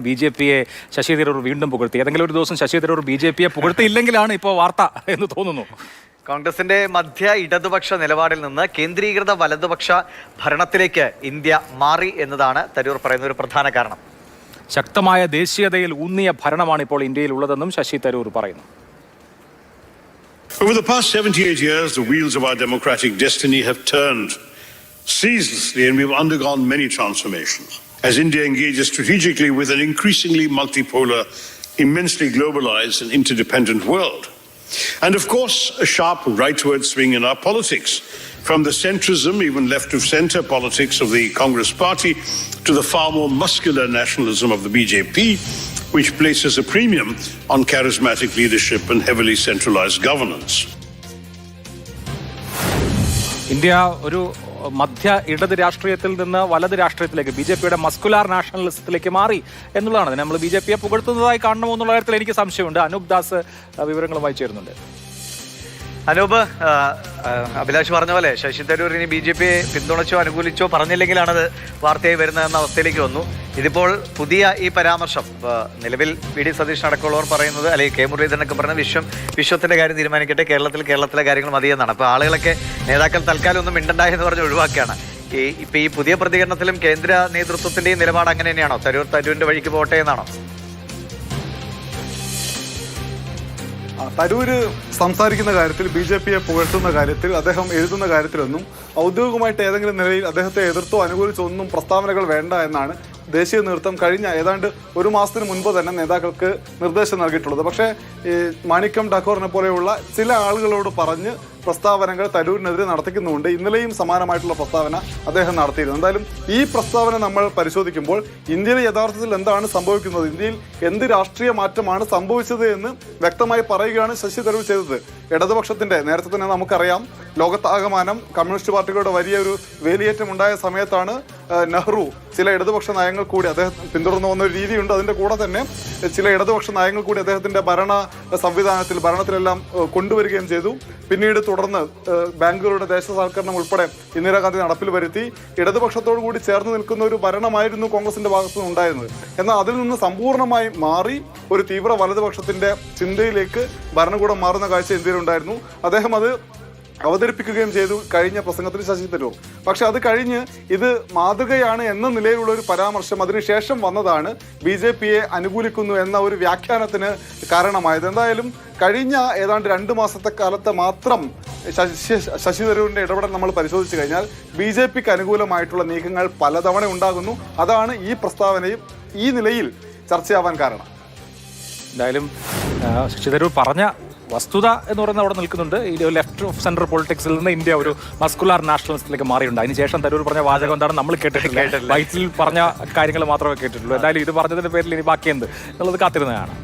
ബി.ജെ.പിയെ ശശി തരൂർ വീണ്ടും പുകഴ്ത്തി. ഏതെങ്കിലും ഒരു ദിവസം ശശി തരൂർ ബി.ജെ.പിയെ പുകഴ്ത്തിയില്ലെങ്കിലാണ് ഇപ്പോൾ വാർത്ത എന്ന് തോന്നുന്നു. കോൺഗ്രസിന്റെ മധ്യ ഇടതുപക്ഷ നിലപാടിൽ നിന്ന് കേന്ദ്രീകൃത വലതുപക്ഷ ഭരണത്തിലേക്ക് ഇന്ത്യ മാറി എന്നതാണ് തരൂർ പറയുന്ന ഒരു പ്രധാന കാരണം. ശക്തമായ ദേശീയതയിൽ ഊന്നിയ ഭരണമാണ് ഇപ്പോൾ ഇന്ത്യയിൽ ഉള്ളതെന്നും ശശി തരൂർ പറയുന്നു. Over the past 78 years, the wheels of our democratic destiny have turned ceaselessly, and we've undergone many transformations. As India engages strategically with an increasingly multipolar, immensely globalized and interdependent world. And of course, a sharp rightward swing in our politics, from the centrism, even left of center politics of the Congress party, to the far more muscular nationalism of the BJP, which places a premium on charismatic leadership and heavily centralized governance. India ഒരു മധ്യ ഇടത് രാഷ്ട്രീയത്തിൽ നിന്ന് വലത് രാഷ്ട്രീയത്തിലേക്ക് ബി.ജെ.പിയുടെ muscular നാഷണലിസത്തിലേക്ക് മാറി എന്നുള്ളതാണ്. നമ്മൾ ബി.ജെ.പിയെ പുകഴ്ത്തുന്നതായി കാണണമോ എന്നുള്ള കാര്യത്തിൽ എനിക്ക് സംശയമുണ്ട്. അനൂപ് ദാസ് വിവരങ്ങളുമായി ചേരുന്നുണ്ട്. അനൂപ്, അഭിലാഷ് പറഞ്ഞ പോലെ ശശി തരൂർ ഇനി ബി.ജെ.പിയെ പിന്തുണച്ചോ അനുകൂലിച്ചോ പറഞ്ഞില്ലെങ്കിലാണത് വാർത്തയായി വരുന്നതെന്ന അവസ്ഥയിലേക്ക് വന്നു. ഇതിപ്പോൾ പുതിയ ഈ പരാമർശം നിലവിൽ വി.ഡി. സതീശൻ അടക്കമുള്ളവർ പറയുന്നത്, അല്ലെങ്കിൽ കെ മുരളീധരനൊക്കെ പറയുന്നത് വിശ്വത്തിന്റെ കാര്യം തീരുമാനിക്കട്ടെ, കേരളത്തിലെ കാര്യങ്ങൾ മതിയെന്നാണ്. അപ്പോൾ ആളുകളൊക്കെ നേതാക്കൾ തൽക്കാലം ഒന്നും മിണ്ടണ്ടായി എന്ന് പറഞ്ഞ് ഒഴിവാക്കുകയാണ്. ഈ പുതിയ പ്രതികരണത്തിലും കേന്ദ്ര നേതൃത്വത്തിന്റെയും നിലപാട് അങ്ങനെ തന്നെയാണോ? തരൂരിന്റെ വഴിക്ക് പോട്ടെ എന്നാണോ? തരൂര് സംസാരിക്കുന്ന കാര്യത്തിൽ, ബി.ജെ.പിയെ പുകഴ്ത്തുന്ന കാര്യത്തിൽ, അദ്ദേഹം എഴുതുന്ന കാര്യത്തിലൊന്നും ഔദ്യോഗികമായിട്ട് ഏതെങ്കിലും നിലയിൽ അദ്ദേഹത്തെ എതിർത്തോ അനുകൂലിച്ചോ ഒന്നും പ്രസ്താവനകൾ വേണ്ട എന്നാണ് ദേശീയ നേതൃത്വം കഴിഞ്ഞ ഏതാണ്ട് ഒരു മാസത്തിന് മുൻപ് തന്നെ നേതാക്കൾക്ക് നിർദ്ദേശം നൽകിയിട്ടുള്ളത്. പക്ഷേ മാണിക്കം ഠാക്കൂറിനെ പോലെയുള്ള ചില ആളുകളോട് പറഞ്ഞ് പ്രസ്താവനകൾ തരൂരിനെതിരെ നടത്തിക്കുന്നുണ്ട്. ഇന്നലെയും സമാനമായിട്ടുള്ള പ്രസ്താവന അദ്ദേഹം നടത്തിയിരുന്നു. എന്തായാലും ഈ പ്രസ്താവന നമ്മൾ പരിശോധിക്കുമ്പോൾ ഇന്ത്യയിൽ യഥാർത്ഥത്തിൽ എന്താണ് സംഭവിക്കുന്നത്, ഇന്ത്യയിൽ എന്ത് രാഷ്ട്രീയ മാറ്റമാണ് സംഭവിച്ചത് എന്ന് വ്യക്തമായി പറയുകയാണ് ശശി തരൂർ ചെയ്തത്. ഇടതുപക്ഷത്തിന്റെ നേരത്തെ തന്നെ നമുക്കറിയാം, ലോകത്താകമാനം കമ്മ്യൂണിസ്റ്റ് പാർട്ടികളുടെ വലിയൊരു വേലിയേറ്റം ഉണ്ടായ സമയത്താണ് നെഹ്റു ചില ഇടതുപക്ഷ നയങ്ങൾ കൂടി അദ്ദേഹം പിന്തുടർന്നു വന്ന ഒരു രീതിയുണ്ട്. അതിന്റെ കൂടെ തന്നെ ചില ഇടതുപക്ഷ നയങ്ങൾ കൂടി അദ്ദേഹത്തിന്റെ ഭരണത്തിലെല്ലാം കൊണ്ടുവരികയും ചെയ്തു. പിന്നീട് തുടർന്ന് ബാങ്കുകളുടെ ദേശസാൽക്കരണം ഉൾപ്പെടെ ഇന്ദിരാഗാന്ധി നടപ്പിൽ വരുത്തി. ഇടതുപക്ഷത്തോടു കൂടി ചേർന്ന് നിൽക്കുന്ന ഒരു ഭരണമായിരുന്നു കോൺഗ്രസിന്റെ ഭാഗത്തു നിന്ന് ഉണ്ടായിരുന്നത്. എന്നാൽ അതിൽ നിന്ന് സമ്പൂർണ്ണമായി മാറി ഒരു തീവ്ര വലതുപക്ഷത്തിന്റെ ചിന്തയിലേക്ക് ഭരണകൂടം മാറുന്ന കാഴ്ച ഇന്ത്യയിലുണ്ടായിരുന്നു. അദ്ദേഹം അത് അവതരിപ്പിക്കുകയും ചെയ്തു കഴിഞ്ഞ പ്രസംഗത്തിൽ ശശി തരൂർ. പക്ഷെ അത് കഴിഞ്ഞ് ഇത് മാതൃകയാണ് എന്ന നിലയിലുള്ള ഒരു പരാമർശം അതിനുശേഷം വന്നതാണ് ബി.ജെ.പിയെ അനുകൂലിക്കുന്നു എന്ന ഒരു വ്യാഖ്യാനത്തിന് കാരണമായത്. എന്തായാലും കഴിഞ്ഞ ഏതാണ്ട് 2 മാസത്തെ കാലത്ത് മാത്രം ശശി തരൂരിന്റെ ഇടപെടൽ നമ്മൾ പരിശോധിച്ചു കഴിഞ്ഞാൽ ബി.ജെ.പിക്ക് അനുകൂലമായിട്ടുള്ള നീക്കങ്ങൾ പലതവണ ഉണ്ടാകുന്നു. അതാണ് ഈ പ്രസ്താവനയും ഈ നിലയിൽ ചർച്ചയാവാൻ കാരണം. എന്തായാലും ശശി തരൂർ പറഞ്ഞ വസ്തുത എന്ന് പറയുന്നത് അവിടെ നിൽക്കുന്നുണ്ട്. ഈ ലെഫ്റ്റ് ഓഫ് സെൻട്രൽ പൊളിറ്റിക്സിൽ നിന്ന് ഇന്ത്യ ഒരു മസ്കുലാർ നാഷണലിസത്തിലേക്ക് മാറിയിട്ടുണ്ട്. അതിനുശേഷം തരൂർ പറഞ്ഞ വാചകം എന്താണ് നമ്മൾ കേട്ടിട്ടില്ല. വൈറ്റിൽ പറഞ്ഞ കാര്യങ്ങൾ മാത്രമേ കേട്ടിട്ടുള്ളൂ. എന്തായാലും ഇത് പറഞ്ഞതിന്റെ പേരിൽ ഇനി ബാക്കി എന്ത് എന്നുള്ളത് കാത്തിരുന്നതാണ്.